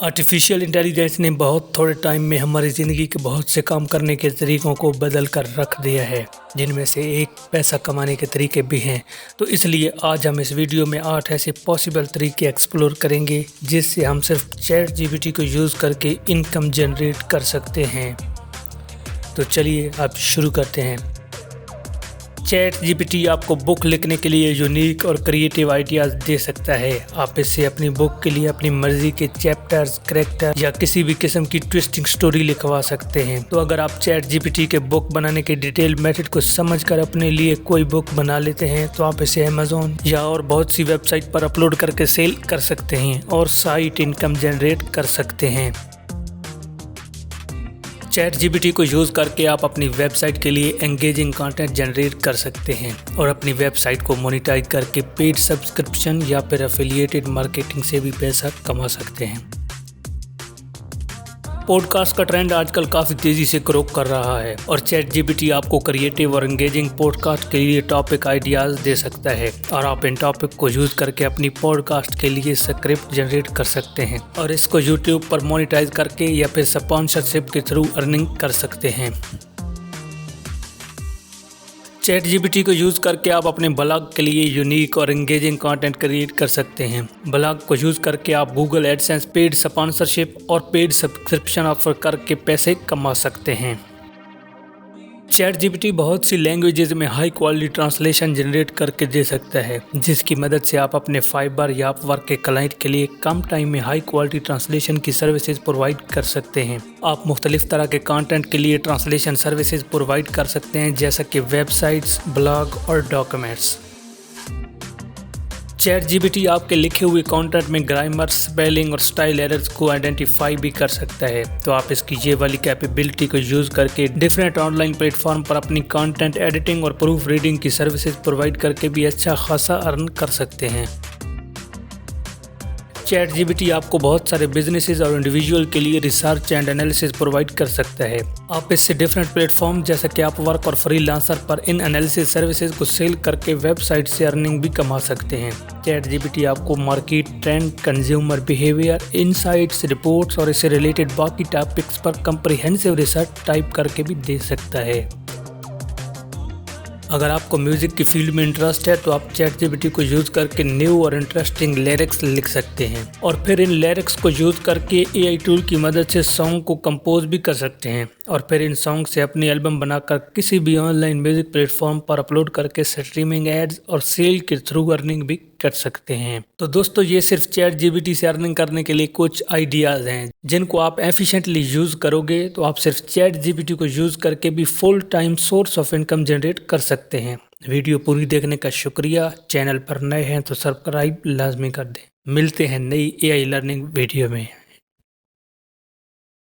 Artificial intelligence ने बहुत थोड़े टाइम में हमारी ज़िंदगी के बहुत से काम करने के तरीक़ों को बदल कर रख दिया है, जिनमें से एक पैसा कमाने के तरीके भी हैं। तो इसलिए आज हम इस वीडियो में 8 ऐसे पॉसिबल तरीके एक्सप्लोर करेंगे जिससे हम सिर्फ चैट जीपीटी को यूज़ करके इनकम जनरेट कर सकते हैं। तो चलिए अब शुरू करते हैं। चैट जीपीटी आपको बुक लिखने के लिए यूनिक और क्रिएटिव आइडियाज़ दे सकता है। आप इससे अपनी बुक के लिए अपनी मर्जी के चैप्टर्स, कैरेक्टर या किसी भी किस्म की ट्विस्टिंग स्टोरी लिखवा सकते हैं। तो अगर आप चैट जीपीटी के बुक बनाने के डिटेल मेथड को समझकर अपने लिए कोई बुक बना लेते हैं तो आप इसे अमेज़न या और बहुत सी वेबसाइट पर अपलोड करके सेल कर सकते हैं और साइट इनकम जनरेट कर सकते हैं। चैट जीपीटी को यूज़ करके आप अपनी वेबसाइट के लिए एंगेजिंग कंटेंट जनरेट कर सकते हैं और अपनी वेबसाइट को मोनेटाइज करके पेड सब्सक्रिप्शन या फिर एफिलिएटेड मार्केटिंग से भी पैसा कमा सकते हैं। पॉडकास्ट का ट्रेंड आजकल काफ़ी तेज़ी से ग्रो कर रहा है और चैट जीपीटी आपको क्रिएटिव और एंगेजिंग पॉडकास्ट के लिए टॉपिक आइडियाज़ दे सकता है और आप इन टॉपिक को यूज़ करके अपनी पॉडकास्ट के लिए स्क्रिप्ट जनरेट कर सकते हैं और इसको यूट्यूब पर मोनेटाइज करके या फिर स्पॉन्सरशिप के थ्रू अर्निंग कर सकते हैं। चैट जीपीटी को यूज़ करके आप अपने ब्लॉग के लिए यूनिक और एंगेजिंग कंटेंट क्रिएट कर सकते हैं। ब्लॉग को यूज़ करके आप गूगल एडसेंस, पेड स्पॉन्सरशिप और पेड सब्सक्रिप्शन ऑफर करके पैसे कमा सकते हैं। चैट जीपीटी बहुत सी लैंग्वेजेस में हाई क्वालिटी ट्रांसलेशन जनरेट करके दे सकता है, जिसकी मदद से आप अपने फाइबर या अपवर्क के क्लाइंट के लिए कम टाइम में हाई क्वालिटी ट्रांसलेशन की सर्विसेज प्रोवाइड कर सकते हैं। आप मुख्तलिफ तरह के कंटेंट के लिए ट्रांसलेशन सर्विसेज प्रोवाइड कर सकते हैं, जैसा कि वेबसाइट्स, ब्लॉग और डॉक्यूमेंट्स। चैट जीपीटी आपके लिखे हुए कंटेंट में ग्रामर, स्पेलिंग और स्टाइल एरर्स को आइडेंटिफाई भी कर सकता है। तो आप इसकी ये वाली कैपेबिलिटी को यूज़ करके डिफरेंट ऑनलाइन प्लेटफॉर्म पर अपनी कंटेंट एडिटिंग और प्रूफ रीडिंग की सर्विसेज प्रोवाइड करके भी अच्छा खासा अर्न कर सकते हैं। चैट जीपीटी आपको बहुत सारे बिजनेसेस और इंडिविजुअल के लिए रिसर्च एंड एनालिसिस प्रोवाइड कर सकता है। आप इससे डिफरेंट प्लेटफॉर्म जैसे कि अपवर्क और फ्रीलांसर पर इन एनालिसिस सर्विसेज को सेल करके वेबसाइट से अर्निंग भी कमा सकते हैं। चैट जीपीटी आपको market trend, consumer behaviour, insights, reports और इससे रिलेटेड बाकी टॉपिक्स पर कंप्रिहेंसिव रिसर्च टाइप करके भी दे सकता है। अगर आपको म्यूज़िक की फील्ड में इंटरेस्ट है तो आप चैट जीपीटी को यूज़ करके न्यू और इंटरेस्टिंग लिरिक्स लिख सकते हैं और फिर इन लिरिक्स को यूज़ करके एआई टूल की मदद से सॉन्ग को कंपोज भी कर सकते हैं और फिर इन सॉन्ग से अपनी एल्बम बनाकर किसी भी ऑनलाइन म्यूज़िक प्लेटफॉर्म पर अपलोड करके स्ट्रीमिंग एड्स और सेल के थ्रू अर्निंग भी कर सकते हैं। तो दोस्तों, ये सिर्फ चैट जीपीटी से अर्निंग करने के लिए कुछ आइडियाज़ हैं जिनको आप एफिशिएंटली यूज़ करोगे तो आप सिर्फ चैट जीपीटी को यूज़ करके भी full time source of income generate कर सकते हैं। वीडियो पूरी देखने का शुक्रिया। चैनल पर नए हैं तो सब्सक्राइब लाजमी कर दें। मिलते हैं नई एआई लर्निंग वीडियो में।